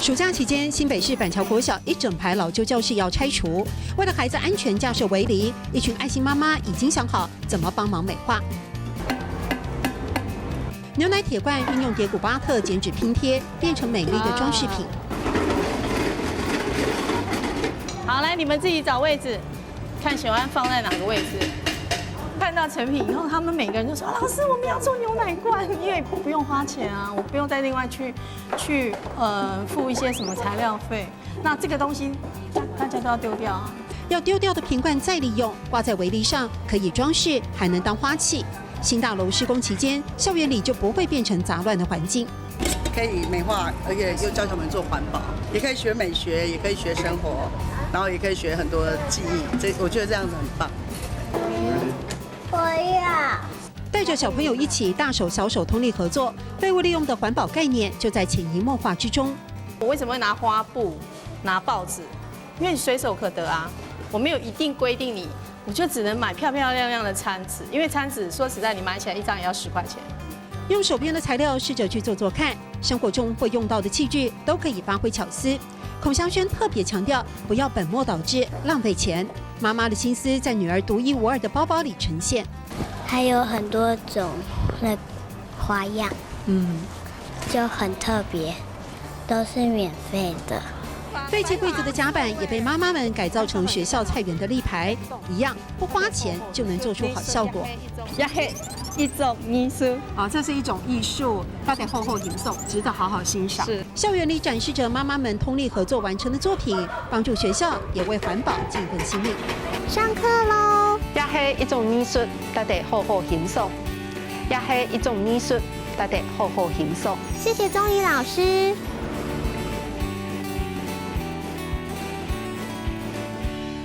暑假期间，新北市板桥国小一整排老旧教室要拆除，为了孩子安全架设围篱，一群爱心妈妈已经想好怎么帮忙美化。牛奶铁罐运用叠古巴特剪纸拼贴，变成美丽的装饰品。好，来你们自己找位置，看喜欢放在哪个位置。看到成品以后，他们每个人就说：“老师，我们要做牛奶罐，因为不用花钱啊，我不用再另外去付一些什么材料费。那这个东西大家都要丢掉啊。要丢掉的瓶罐再利用，挂在围篱上，可以装饰，还能当花器。新大楼施工期间，校园里就不会变成杂乱的环境。可以美化，而且又教他们做环保，也可以学美学，也可以学生活，然后也可以学很多技艺。我觉得这样子很棒。我要带着小朋友一起大手小手通力合作，废物利用的环保概念就在潜移默化之中。我为什么会拿花布、拿报纸？因为你随手可得啊，我没有一定规定你，我就只能买漂漂亮亮的餐纸，因为餐纸说实在，你买起来一张也要10块钱。用手边的材料试着去做做看，生活中会用到的器具都可以发挥巧思。孔香轩特别强调，不要本末倒置，浪费钱。妈妈的心思在女儿独一无二的包包里呈现，还有很多种的花样，就很特别，都是免费的。废弃柜子的甲板也被妈妈们改造成学校菜园的立牌，一样不花钱就能做出好效果。也是一种艺术。这是一种艺术，它得厚厚吟诵，值得好好欣赏。是校园里展示着妈妈们通力合作完成的作品，帮助学校也为环保尽一份心力。上课喽！也是一种艺术，得好好欣赏。也是一种艺术，得好好欣赏。谢谢钟怡老师。